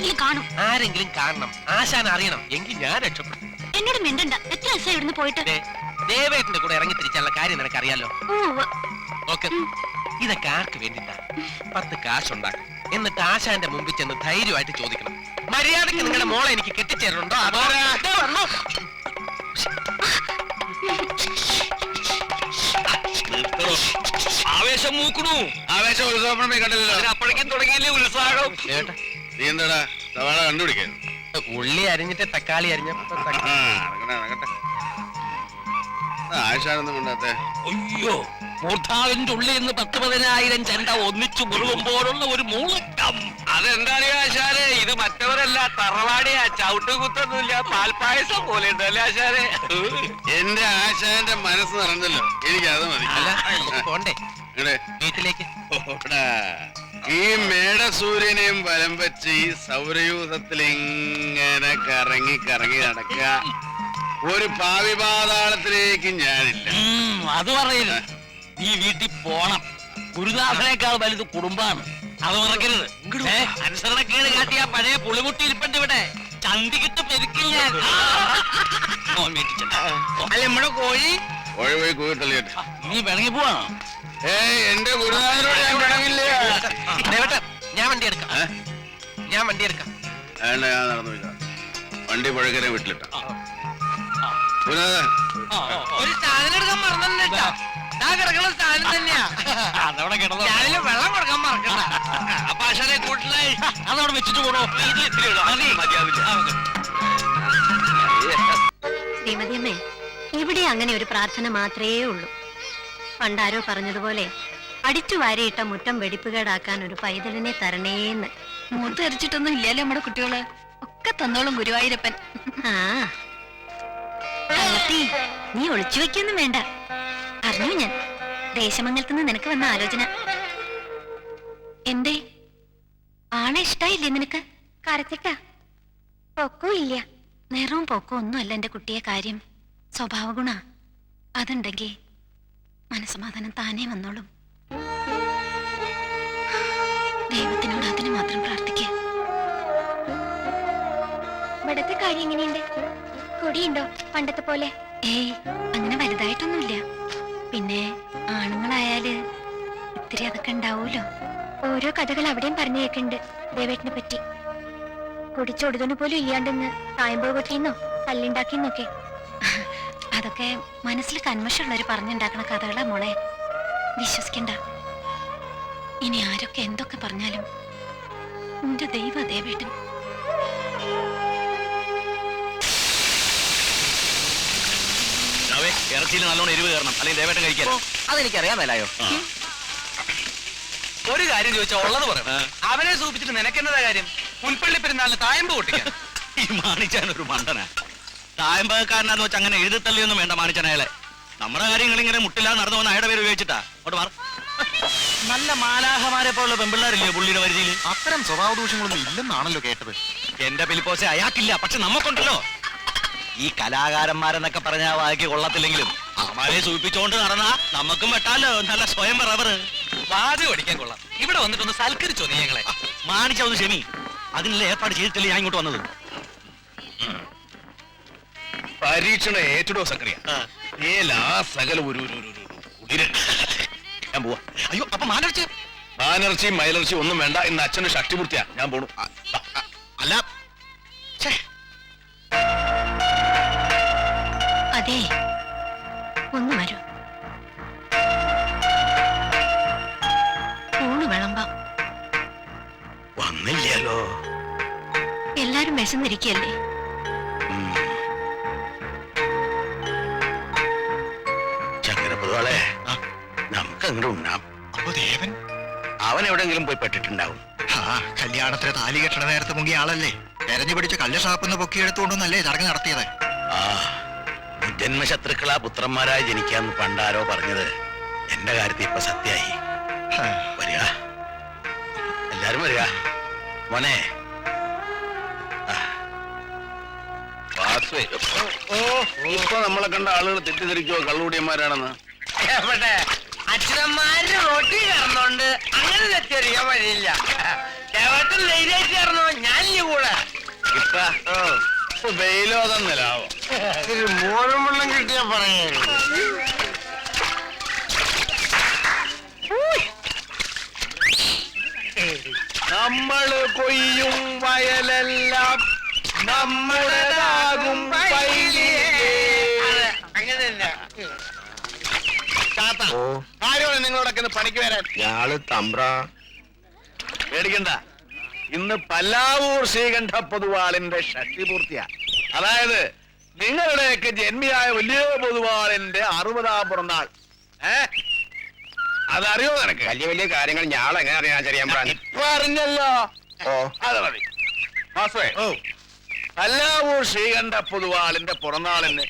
ആരെങ്കിലും കാണും. ആരെങ്കിലും കാണണം, ആശാൻ അറിയണം, എങ്കിൽ ഞാൻ രക്ഷപ്പെടും. എന്നോട് മിണ്ടണ്ട. എത്ര ദിവസം ഇവിടുന്ന് പോയിട്ട്? ദേവേട്ടന്റെ കൂടെ ഇറങ്ങി തിരിച്ചുള്ള കാര്യം നിനക്കറിയാലോ. ഓക്കെ, ഇതൊക്കെ ആർക്ക് വേണ്ടിട്ടാ? 10 കാശുണ്ടാക്കും, എന്നിട്ട് ആശാന്റെ മുമ്പിൽ ചെന്ന് ധൈര്യമായിട്ട് ചോദിക്കണം, മര്യാദക്ക് നിങ്ങളുടെ മോളെ എനിക്ക് കെട്ടിച്ചേരുന്നുണ്ടോ? അതോ ആവേശം മൂക്കണു. ആവേശം ഉത്സവമേ കണ്ടല്ലോ. അപ്പോഴേക്കും തുടങ്ങിയല്ലേ ഉത്സാഹം. നീ എന്താടാ സവാള കണ്ടുപിടിക്കാൻ? ഉള്ളി അരിഞ്ഞിട്ട് തക്കാളി അരിഞ്ഞപ്പോ ആശാനൊന്നും കൊണ്ടാത്തെ. അയ്യോ, മൂർധാവിന്റെ ഉള്ളിൽ നിന്ന് 10,000 ചെണ്ട ഒന്നിച്ചു മുറുകുമ്പോഴുള്ള ഒരു മൂളക്കം. അതെന്താണ് ആശാനെ? ഇത് മറ്റവരല്ല, തറവാടിയാ. ചവിട്ട് കുത്തൊന്നുമില്ല, പാൽപ്പായസം പോലെ ഉണ്ടല്ലേ ആശാനെ? എന്റെ ആശാന്റെ മനസ്സ് നിറഞ്ഞല്ലോ, എനിക്ക് അത് മതി. പോണ്ടേ വീട്ടിലേക്ക്? ഈ മേടസൂര്യനെയും ബലം വെച്ച് ഈ സൗരയൂഥത്തിൽ ഇങ്ങനെ കറങ്ങി കറങ്ങി നടക്കുക. ഒരു ഭാവി പാതാളത്തിലേക്ക് ഞാനില്ല. അത് പറയരുത്. നീ വീട്ടിൽ പോണം. ഗുരുദാസനേക്കാൾ വലുത് കുടുംബാണ്, അത് മറക്കരുത്. അനുസരണക്കേട് കാട്ടിയ പഴയ പുളിമുട്ടി ഇരിപ്പുണ്ട് ഇവിടെ. ചന്തിക്കിട്ട് പെരുക്കി ഞാൻ. അല്ല നമ്മുടെ കോഴി പോയി കൂടി തള്ളിയിട്ട് നീ പിണങ്ങി പോവാണോ? എന്റെ ഗുരുദാസനോട് ഞാൻ പിണങ്ങില്ല. ഞാൻ വണ്ടി എടുക്കാം. വേണ്ട, ഞാൻ നടന്നു പോയിക്കാം. വണ്ടി പുഴക്കരെ വീട്ടിലിട്ട ഒരു സാധനം എടുക്കാൻ മറന്നിട്ടാ. കിടക്കുന്ന സാധനം തന്നെയാ. വെള്ളം കൊടുക്കാൻ മറക്കണ്ട. അപ്പൊ ആശാനെ കൂട്ടിലായി അതവിടെ വെച്ചിട്ട് പോണോ? ശ്രീമതിയമ്മേ, ഇവിടെ അങ്ങനെ ഒരു പ്രാർത്ഥന മാത്രമേ ഉള്ളൂ. പണ്ടാരോ പറഞ്ഞതുപോലെ അടിച്ചു വാരിയിട്ട മുറ്റം വെടിപ്പുകേടാക്കാൻ ഒരു പൈതലിനെ തരണേന്ന്. മൂത്തരിച്ചിട്ടൊന്നും ഇല്ലല്ലോ നമ്മുടെ കുട്ടികള്. ഒക്കെ തന്നോളും ഗുരുവായൂരപ്പൻ. ആ നീ ഒളിച്ചു വെക്കൊന്നും വേണ്ട. അറിഞ്ഞു ഞാൻ. ദേശമംഗലത്തുനിന്ന് നിനക്ക് വന്ന ആലോചന. എന്തേ, ആളെ ഇഷ്ടായില്ലേ നിനക്ക്? കരച്ചിട്ടാ? പൊക്കവും ഇല്ല, നിറവും പൊക്കവും ഒന്നുമല്ല എന്റെ കുട്ടിയെ കാര്യം. സ്വഭാവ ഗുണ അതുണ്ടെങ്കിൽ മനസ്സമാധാനം താനേ വന്നോളും. ദൈവത്തിനോട് അതിന് മാത്രം പ്രാർത്ഥിക്കുക. ഇവിടത്തെ കാര്യം എങ്ങനെയുണ്ട്? കൊടിയുണ്ടോ പണ്ടത്തെ പോലെ? ഏയ്, അങ്ങനെ വലുതായിട്ടൊന്നുമില്ല. പിന്നെ ആണുങ്ങളായാല് ഇത്തിരി അതൊക്കെ ഉണ്ടാവൂലോ. ഓരോ കഥകൾ അവിടെയും പറഞ്ഞു കേൾക്കുന്നുണ്ട് ദേവേട്ടിനെ പറ്റി. കുടിച്ചൊടുതോന്ന് പോലും ഇല്ലാണ്ടെന്ന് തായമ്പോ കൊട്ടിന്നോ തല്ലുണ്ടാക്കിന്നൊക്കെ. അതൊക്കെ മനസ്സിൽ കന്മഷമുള്ളവര് പറഞ്ഞുണ്ടാക്കണ കഥകളാ മോളെ, വിശ്വസിക്കണ്ട. ഇനി ആരൊക്കെ എന്തൊക്കെ പറഞ്ഞാലും എന്റെ ദൈവ ദേവേട്ടൻ. ഇറച്ചിയിൽ നല്ലോണം എരിവ് കയറണം, അല്ലെങ്കിൽ ദേവേട്ടൻ കഴിക്കാൻ. അതെനിക്കറിയാമല്ലോ. ഒരു കാര്യം ചോദിച്ചാൽ ഉള്ളത് പറയണം. അവനെ സൂചിപ്പിച്ചിട്ട് നിനക്കെന്നതാ കാര്യം? മുൻപള്ളി പെരുന്നാളിന് തായമ്പ് പൊട്ടിക്കാൻ. ഈ മാണിച്ചാൻ ഒരു മണ്ടനാ. തായമ്പക്കാരനാന്ന് വെച്ചാൽ അങ്ങനെ എഴുതിത്തള്ളിയൊന്നും വേണ്ട മാണിച്ചാൻ അയാളെ. നമ്മുടെ കാര്യങ്ങൾ ഇങ്ങനെ മുട്ടില്ലാതെ നടന്നു വന്ന അയാളുടെ പേര് ഉപയോഗിച്ചിട്ടാ അങ്ങോട്ട് മാറും. നല്ല മാലാഹമാരെ പോലുള്ള പെമ്പിള്ളാരില്ലേ പുള്ളിയുടെ പരിധിയിൽ? അത്തരം സ്വഭാവ ദൂഷ്യങ്ങളൊന്നും ഇല്ലെന്നാണല്ലോ കേട്ടത്. എന്റെ പിലിപ്പോസെ അയാൾക്കില്ല, പക്ഷെ നമുക്കുണ്ടല്ലോ. ഈ കലാകാരന്മാരെന്നൊക്കെ പറഞ്ഞ വായിക്ക് കൊള്ളത്തില്ലെങ്കിലും അവരെ സൂചിപ്പിച്ചോണ്ട് നടന്നാ നമുക്കും വെട്ടാലോ. നല്ല സ്വയം റബ്ബറ് വാതി ഓടിക്കാൻ കൊള്ളാം. ഇവിടെ വന്നിട്ടൊന്ന് സൽക്കരിച്ചോ നീ ഞങ്ങളെ? മാണിച്ചൊന്ന് ക്ഷമി, അതിനുള്ള ഏർപ്പാട് ചെയ്തിട്ടില്ല ഞാൻ ഇങ്ങോട്ട് വന്നത്. പരീക്ഷണ ഏറ്റവും സക്രിയ സകല ഒരു ഞാൻ പോവാ. അയ്യോ, അപ്പൊ മാനർച്ചി മൈലർച്ചി ഒന്നും വേണ്ട. ഇന്ന് അച്ഛന് ഷഷ്ടിപൂർത്തിയാ, ഞാൻ പോണു. അല്ല, അതെ, ഒന്ന് വരൂ. ഊണ് വിളമ്പാം. വന്നില്ലല്ലോ. എല്ലാരും വിശന്നിരിക്കല്ലേ? ചങ്ങരപ്പുതുവാളെ, നമുക്ക് അങ്ങോട്ട് ഉണ്ണാം. അപ്പൊ ദേവൻ അവൻ എവിടെങ്കിലും പോയി പെട്ടിട്ടുണ്ടാവും. കല്യാണത്തിന് താലി കെട്ടണ നേരത്തെ മുങ്ങിയ ആളല്ലേ? തെരഞ്ഞു പിടിച്ച് കല്ല് ഷാപ്പെന്ന് പൊക്കിയെടുത്തുകൊണ്ടൊന്നല്ലേ ചടങ്ങ് നടത്തിയത്? ജന്മശത്രുക്കളാ പുത്രന്മാരായി ജനിക്കാന്ന് പണ്ടാരോ പറഞ്ഞത് എന്റെ കാര്യത്തിൽ ഇപ്പൊ സത്യായി. വരിക, എല്ലാരും വരിക. മോനെ ഇപ്പൊ നമ്മളെ കണ്ട ആളുകൾ തെറ്റിദ്ധരിക്കോ കള്ളുകൂടിയന്മാരാണെന്ന്? എവിടെ അച്ഛനന്മാര് റോട്ടി കയറുന്നോണ്ട് അങ്ങനെ തെറ്റിദ്ധരിക്കാൻ വഴിയില്ല. ചേട്ടൻ ധൈര്യമായിട്ട് കയറണോ? ഞാൻ കൂടെ വെയിലോ തന്നിലാവും. മോരും വെള്ളം കിട്ടിയാ പറയാ. നമ്മള് കൊയ്യും വയലെല്ലാം നമ്മുടേതാകും അങ്ങനെ തന്നെ. ആരോടെ നിങ്ങളോടൊക്കെ പണിക്ക് വരാൻ? ഞാള് തമ്പ്ര. പേടിക്കണ്ട, ഇന്ന് പല്ലാവൂർ ശ്രീകണ്ഠ പൊതുവാളിന്റെ ഷഷ്ടി പൂർത്തിയാ. അതായത് നിങ്ങളുടെയൊക്കെ ജന്മിയായ വലിയ പൊതുവാളിന്റെ 60-ാം പിറന്നാൾ. അതറിയോ നിനക്ക്? വലിയ വലിയ കാര്യങ്ങൾ ഞാൾ എങ്ങനെ അറിയാൻ ചെറിയാൻ? ഇപ്പൊ അറിഞ്ഞല്ലോ. ഓ, അത് മതി. മാസേ, പല്ലാവൂർ ശ്രീകണ്ഠ പൊതുവാളിന്റെ പിറന്നാളിന്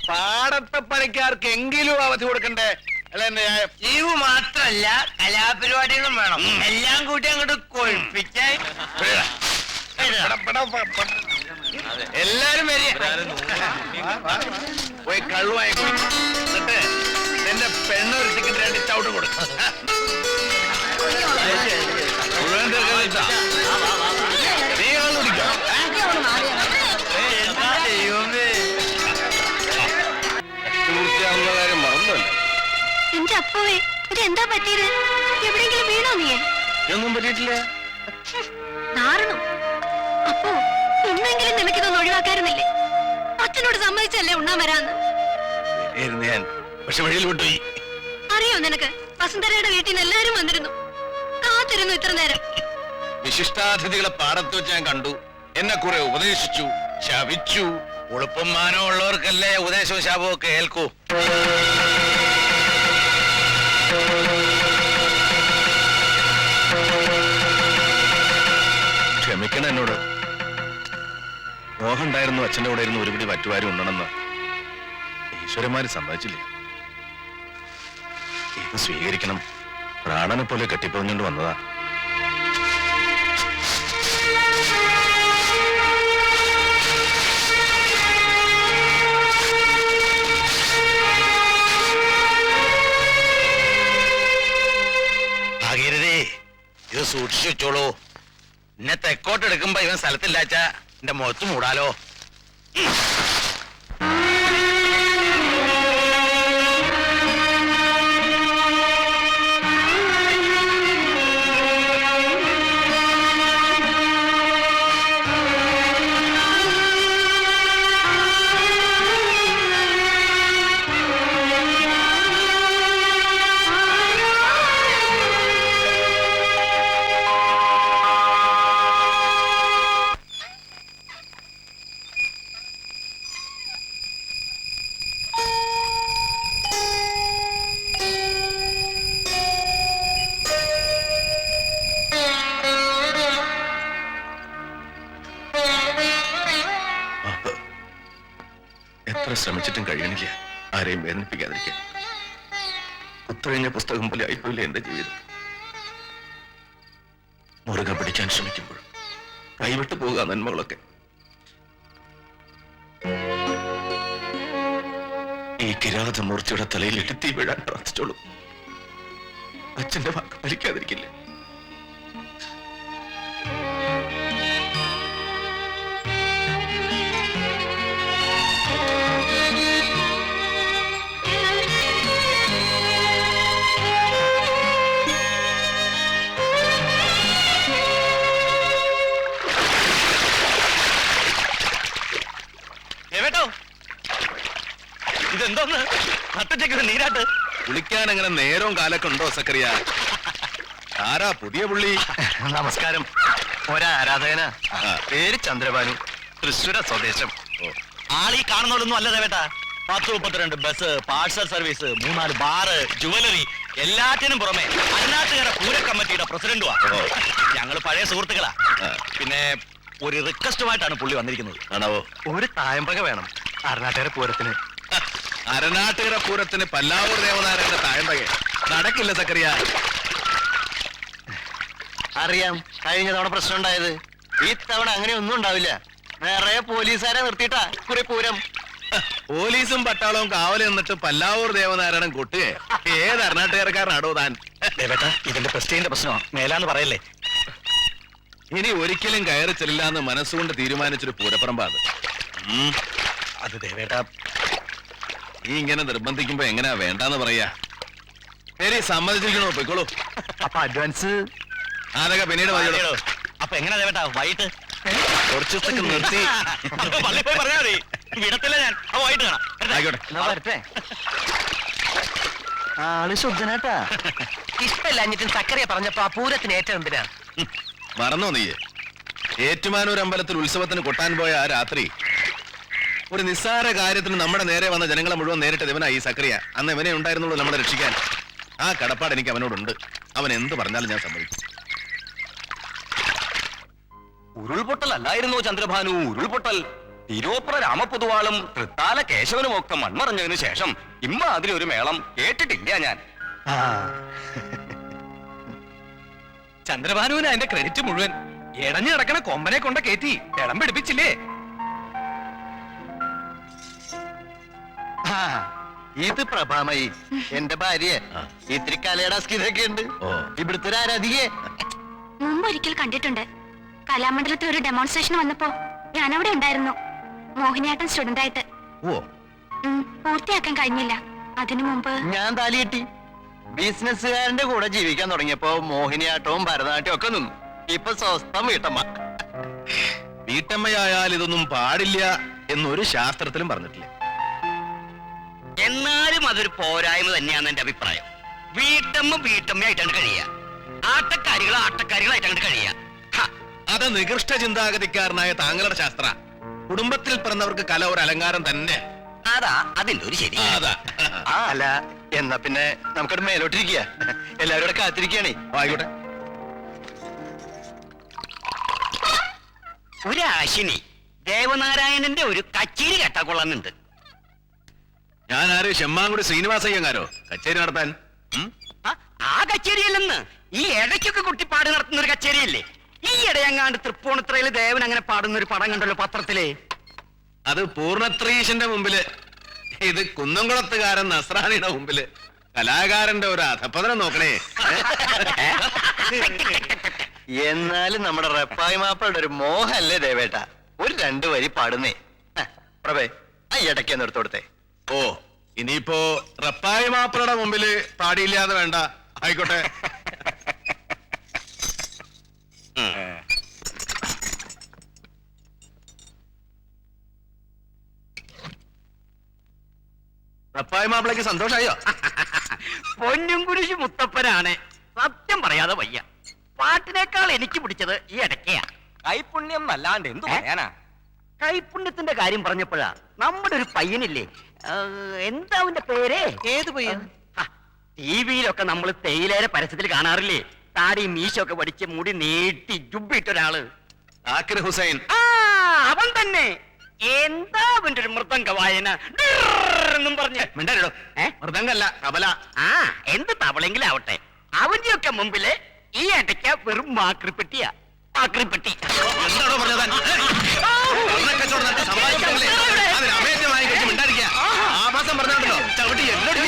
പാടത്തെ പണിക്കാർക്ക് എങ്കിലും അവധി കൊടുക്കണ്ടേ? അല്ല എന്റെ ന്യായം? ലീവ് മാത്രല്ല കലാപരിപാടികളും വേണം. എല്ലാം കൂട്ടി അങ്ങോട്ട് കൊഴിപ്പിക്കാൻ എല്ലാരും വരിക. പോയി കള്ളുമായി എന്നിട്ട് എന്റെ പെണ്ണൊരു ചിക്കൻ 2 ചവിട്ട് കൊടുക്കും. നീ കള്ളുടിക്കോ? പൂർത്തിയാകുന്ന കാര്യം മറന്നല്ലോ. എന്റെ അപ്പോവേ ഇതെന്താ പറ്റിയത്? എവിടെയെങ്കിലും വീണോ നീ? ഒന്നും പറ്റിയിട്ടില്ല. ധാരണം. അപ്പോ ഇന്നെങ്കിലും നിനക്കിതൊന്ന് ഒഴിവാക്കാറുന്നില്ലേ? അച്ഛനോട് സമ്മതിച്ചല്ലേ ഉണ്ണാൻ വരാന്ന്? ഞാൻ പക്ഷെ വഴിയിൽ വിട്ടുപോയി. അറിയോ നിനക്ക്? വസുന്ധരയുടെ വീട്ടിൽ നിന്ന് എല്ലാരും വന്നിരുന്നു, കാത്തിരുന്നു ഇത്ര നേരം. വിശിഷ്ടാതിഥികളെ പാടത്ത് വെച്ച് ഞാൻ കണ്ടു. എന്നെ കുറെ ഉപദേശിച്ചു, ശപിച്ചു. ഉളുപ്പം മാനോ ഉള്ളവർക്കല്ലേ ഉപദേശവും ശാപവും ഒക്കെ ഏൽക്കൂ. ക്ഷമിക്കണം എന്നോട്. മോഹം ഉണ്ടായിരുന്നു അച്ഛൻ്റെ കൂടെ ഇരുന്ന് ഒരുപിടി വറ്റുവാരി ഉണ്ടണമെന്ന്. ഈശ്വരന്മാര് സമ്മതിച്ചില്ലേ. ഇത് സ്വീകരിക്കണം. പ്രാണനെ പോലെ കെട്ടിപ്പൊഞ്ഞുകൊണ്ട് വന്നതാ. ഭാഗീരഥി, ഇത് സൂക്ഷിച്ചു വെച്ചോളൂ. എന്നെ തെക്കോട്ട് എടുക്കുമ്പോ ഇവൻ സ്ഥലത്തില്ലാച്ച എന്റെ മുഖത്ത് മൂടാലോ. എത്ര ശ്രമിച്ചിട്ടും കഴിയണില്ല ആരെയും വേദനിപ്പിക്കാതിരിക്കാൻ. കുത്തഴിഞ്ഞ പുസ്തകം പോലെ ആയിപ്പോയില്ല എന്റെ ജീവിതം. മുറുകെ പിടിക്കാൻ ശ്രമിക്കുമ്പോൾ കൈവിട്ടു പോകുക നന്മകളൊക്കെ. ഈ കിരാതമൂർത്തിയുടെ തലയിൽ എടുത്തി വീഴാൻ പ്രാർത്ഥിച്ചോളൂ. അച്ഛന്റെ വാക്ക് പാലിക്കാതിരിക്കില്ല. ഇതെന്തോന്ന് നട്ടുച്ചയ്ക്ക് നീരാട്ട്? കുളിക്കാൻ അങ്ങനെ നേരവും കാലൊക്കെ ഉണ്ടോ സക്കറിയ? ആരാ പുതിയ പുള്ളി? നമസ്കാരം. ഒരാരാധകന, പേര് ചന്ദ്രബാനു, തൃശ്ശൂര സ്വദേശം. ആളീ കാണുന്നതൊന്നും അല്ല ദേവേട്ടാ. 10-32 bus, parcel service, 3-4 bar, jewellery, എല്ലാറ്റിനും പുറമെ അരുണാട്ടുകര പൂര കമ്മിറ്റിയുടെ പ്രസിഡന്റുമാ. ഞങ്ങള് പഴയ സുഹൃത്തുക്കളാ. പിന്നെ ഒരു റിക്വസ്റ്റുമായിട്ടാണ് പുള്ളി വന്നിരിക്കുന്നത്. ആണോ? ഒരു തായമ്പക വേണം അരുണാട്ടുകര പൂരത്തിന്. അരനാട്ടുകര പൂരത്തിന് പല്ലാവൂർ ദേവനാരായണന്റെ തായമ്പക നടക്കില്ല സക്കറിയ. അറിയാം, കഴിഞ്ഞ തവണ പ്രശ്നം ഉണ്ടായത്. ഈ തവണ അങ്ങനെ ഒന്നും ഉണ്ടാവില്ല. നിറയെ പോലീസുകാരെ നിർത്തിയിട്ടാ കുറെ പൂരം. പോലീസും പട്ടാളവും കാവല് നിന്നിട്ട് പല്ലാവൂർ ദേവനാരായണൻ കൊട്ടുകേ. ഏത് അരനാട്ടുകാരക്കാരനാടോ താൻ? ദേവേട്ടാ, ഇതിന്റെ പ്രസ്റ്റീജിന്റെ പ്രശ്നമാണ്, മേലാന്ന് പറയല്ലേ. ഇനി ഒരിക്കലും കയറി ചെല്ലില്ലാന്ന് മനസ്സുകൊണ്ട് തീരുമാനിച്ചൊരു പൂരപ്പറമ്പാത്. അത് ദേവേട്ടാ, ഈ ഇങ്ങനെ നിർബന്ധിക്കുമ്പോ എങ്ങനെയാ വേണ്ടാന്ന് പറയാ? ശരി, സമ്മതിച്ചിരിക്കണോ? പൊയ്ക്കോളൂ. അപ്പൊ അഡ്വാൻസ് അതൊക്കെ പിന്നീട് മതിയോ. അപ്പൊ എങ്ങനെ ദേവേട്ടാ വൈകിട്ട് കുറച്ച് ദിവസത്തേക്ക് നിർത്തി. പള്ളി പോയി പറഞ്ഞാൽ മതി, വിടത്തില്ല ഞാൻ. അപ്പൊ വൈകിട്ട് കാണാം. ആയിക്കോട്ടെ. എന്നാ വരട്ടെ. ആള് ശുദ്ധനാട്ടാ. ഇഷ്ടമില്ലാഞ്ഞിട്ടും സക്കറിയ പറഞ്ഞപ്പോ ആ പൂരത്തിന് ഏറ്റവും എന്തിനാ? മറന്നോ നീയെ? ഏറ്റുമാനൂർ അമ്പലത്തിൽ ഉത്സവത്തിന് കൊട്ടാൻ പോയ ആ രാത്രി ഒരു നിസ്സാര കാര്യത്തിന് നമ്മുടെ നേരെ വന്ന ജനങ്ങളെ മുഴുവൻ നേരിട്ടത് ഇവനാ, ഈ സക്രിയ. അന്ന് ഇവനെ ഉണ്ടായിരുന്നുള്ളൂ നമ്മളെ രക്ഷിക്കാൻ. ആ കടപ്പാട് എനിക്ക് അവനോടുണ്ട്. അവൻ എന്ത് പറഞ്ഞാലും ഞാൻ സമ്മതിക്കും. ഉരുൾപൊട്ടൽ അല്ലായിരുന്നോ ചന്ദ്രഭാനു? ഉരുൾപൊട്ടൽ തിരുവപ്ര രാമപൊതുവാളും തൃത്താല കേശവനും ഒക്കെ മൺമറഞ്ഞതിനു ശേഷം അതിലൊരു മേളം കേട്ടിട്ടില്ല ഞാൻ. ചന്ദ്രഭാനുവിന് അതിന്റെ ക്രെഡിറ്റ് മുഴുവൻ. ഇടഞ്ഞു കിടക്കണ കൊമ്പനെ കൊണ്ട് കയറ്റി ഇടം പിടിപ്പിച്ചില്ലേ? ഇത് പ്രഭാമയി എന്റെ ഭാര്യ. ഇത്തിരി കലയടാസ്കിതൊക്കെ ഉണ്ട്. ഇവിടുത്തെ ഒരു ആരാധികയെ മുമ്പൊരിക്കൽ കണ്ടിട്ടുണ്ട്. കലാമണ്ഡലത്തിൽ ഒരു ഡെമോൺസ്ട്രേഷൻ വന്നപ്പോ ഞാൻ അവിടെ ഉണ്ടായിരുന്നു, മോഹിനിയാട്ടം സ്റ്റുഡന്റ് ആയിട്ട്. പൂർത്തിയാക്കാൻ കഴിഞ്ഞില്ല. അതിനു മുമ്പ് ഞാൻ താലി കെട്ടി. ബിസിനസ്സുകാരന്റെ കൂടെ ജീവിക്കാൻ തുടങ്ങിയപ്പോ മോഹിനിയാട്ടവും ഭരതനാട്യവും ഒക്കെ നിന്നു. ഇപ്പൊ സ്വസ്ഥം വീട്ടമ്മ. വീട്ടമ്മയായാൽ ഇതൊന്നും പാടില്ല എന്നൊരു ശാസ്ത്രത്തിലും പറഞ്ഞിട്ടില്ല. എന്നാലും അതൊരു പോരായ്മ തന്നെയാണ് എന്റെ അഭിപ്രായം. വീട്ടമ്മയായിട്ടാണ് കഴിയുക, ആട്ടക്കാരികളായിട്ടാണ് കഴിയുക. അത് നികൃഷ്ട ചിന്താഗതിക്കാരനായ താങ്കളുടെ ശാസ്ത്ര. കുടുംബത്തിൽ പിറന്നവർക്ക് കല ഒരു അലങ്കാരം തന്നെ. അതാ അതിന്റെ ഒരു ശരി. അതാ. അല്ല, എന്നാ പിന്നെ നമുക്കവിടെ മേലോട്ടിരിക്കുക. എല്ലാവരും ഇവിടെ കാത്തിരിക്കുകയാണേ. ആയിക്കോട്ടെ. ഒരു ആശിനി ദേവനാരായണന്റെ ഒരു കച്ചേരി കേട്ടാ കൊള്ളാന്നുണ്ട്. ഞാൻ ആര്? ചെമ്മാങ്കുടി ശ്രീനിവാസയ്യങ്കാരോ കച്ചേരി നടത്താൻ? ആ കച്ചേരിയല്ലെന്ന്, ഈ ഇടയ്ക്കൊക്കെ കുട്ടി പാടി നടത്തുന്ന ഒരു കച്ചേരിയല്ലേ? ഈ ഇടയങ്ങാണ്ട് തൃപ്പൂണിത്രയില് ദേവൻ അങ്ങനെ പാടുന്ന ഒരു പടം കണ്ടല്ലോ പത്രത്തില്. അത് പൂർണ്ണത്രീശന്റെ മുമ്പില്, ഇത് കുന്നംകുളത്തുകാരൻ നസ്രാണിയുടെ മുമ്പില്. കലാകാരന്റെ ഒരു അധപ്പതനം നോക്കണേ. എന്നാലും നമ്മുടെ റെപ്പായി മാപ്പയുടെ ഒരു മോഹല്ലേ ദേവേട്ട? ഒരു 2 വരി പാടുന്നേ. പ്രഭേ, ആ ഇടയ്ക്ക് നിർത്തോടുത്തേ. ഓ, ഇനിയിപ്പോ റപ്പായി മാപ്പിളയുടെ മുമ്പില് പാടിയില്ലാതെ വേണ്ട. ആയിക്കോട്ടെ. റപ്പായി മാപ്പിളയ്ക്ക് സന്തോഷായോ? പൊന്നും കുരിശ് മുത്തപ്പനാണ്. സത്യം പറയാതെ വയ്യ. പാട്ടിനേക്കാൾ എനിക്ക് പിടിച്ചത് ഈ ഇടയ്ക്കയാ. കൈപുണ്യം നല്ലാണ്ട് എന്തു പറയാനാ? കൈപുണ്യത്തിന്റെ കാര്യം പറഞ്ഞപ്പോഴാ നമ്മുടെ ഒരു പയ്യനില്ലേ, എന്താ അവന്റെ പേര്? ഏത് പയ്യൻ? ടിവിയിലൊക്കെ നമ്മൾ തേയിലേരെ പരസ്യത്തിൽ കാണാറില്ലേ? താടി മീശൊക്കെ പഠിച്ച് മുടി നീട്ടി ജുബിട്ടൊരാള്. ആക്കിർ ഹുസൈൻ. അവൻ തന്നെ. എന്താ അവന്റെ ഒരു മൃദംഗ വായന എന്നും പറഞ്ഞ്. മിണ്ടോ? മൃദംഗല്ല, തബല. എന്ത് തവളെങ്കിലും ആവട്ടെ, അവന്റെയൊക്കെ മുമ്പില് ഈ ഇടയ്ക്ക വെറും മാക്രിപ്പെട്ടിയാ. മാക്രിപ്പെട്ടി. എന്താണോ പറഞ്ഞത്? കച്ചവടം നടത്തി സമ്പാദിക്കാറില്ലേ? അതിന് അമേദ്യമായി കഴിച്ച് മിണ്ടായിരിക്കുക. ആഭാസം പറഞ്ഞാണല്ലോ ചവിട്ടി എന്നോട്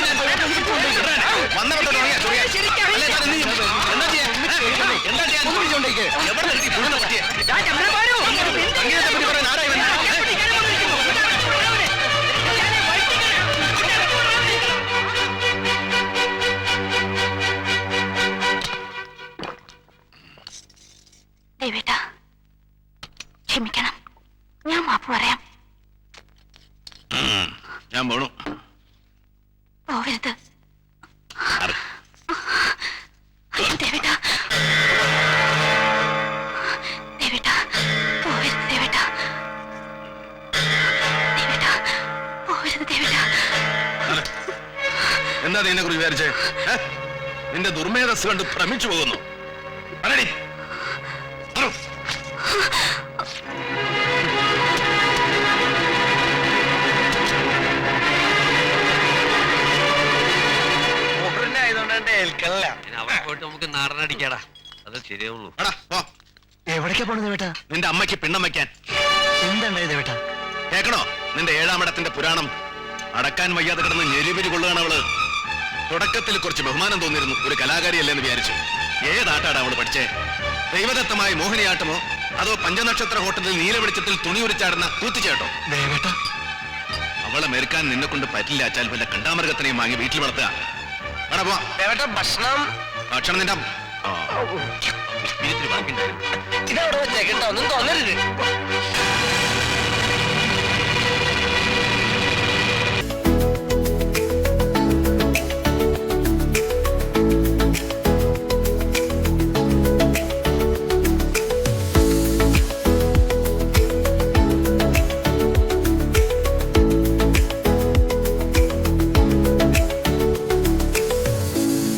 വന്നവട്ടോ തുടങ്ങിയ എന്താ ചെയ്യാൻ? എവിടെ നിർത്തി പുഴുന്ന പറ്റിയ സംഗീതത്തെ പറ്റി പറയാൻ ആരായി വന്നത്? ദേവേട്ടാ, ക്ഷമിക്കണം, ഞാൻ മാപ്പ് പറയാം. ഞാൻ പോണു. പോവരുത് ദേവേട്ടാ. ദേവേട്ടാ, പോവരുത് ദേവേട്ടാ. ദേവേട്ടാ, പോവരുത് ദേവേട്ടാ. എന്താ നീ എന്നെ കുറിച്ച് വിചാരിച്ചേ? നിന്റെ ദുർമേധസ് കണ്ട് ഭ്രമിച്ചു പോകുന്നു. അല്ലടി പോയിട്ട് നമുക്ക് നാടനടിക്കാടാ, അത് ശരിയാവുള്ളൂ. എവിടേക്കാ പോണത് ദേവേട്ടാ? നിന്റെ അമ്മയ്ക്ക് പിണ്ണം വയ്ക്കാൻ. എന്താണ്ടായി ദേവേട്ടാ? കേക്കണോ നിന്റെ 7-ാം ഇടത്തിന്റെ പുരാണം? അടക്കാൻ വയ്യാതെ കിടന്ന് ഞെരിപിരി കൊള്ളുകയാണ് അവള്. തുടക്കത്തിൽ കുറച്ച് ബഹുമാനം തോന്നിയിരുന്നു, ഒരു കലാകാരിയല്ലേ എന്ന് വിചാരിച്ചു. ഏതാട്ടാണ് അവള് പഠിച്ചേ? ദൈവദത്തമായ മോഹിനിയാട്ടമോ അതോ പഞ്ചനക്ഷത്ര ഹോട്ടലിൽ നീല വെളിച്ചത്തിൽ തുണി ഉരിച്ചാടുന്ന കൂത്തുചേട്ടോ? ദേവേട്ട അവളെ മെരുക്കാൻ നിന്നെ കൊണ്ട് പറ്റില്ല അച്ചാൽ വല്ല കണ്ടാമൃഗത്തിനെയും വാങ്ങി വീട്ടിൽ വളർത്തുക. അവിടെ പോവാം. ദേവേട്ട ഭക്ഷണം ഭക്ഷണം നിന്റെ ഇത്തിരി ബാക്കിയുണ്ടായിരുന്നു. ഇതവിടെ വെച്ചേക്കണ്ട, ഒന്നും തോന്നരുത്.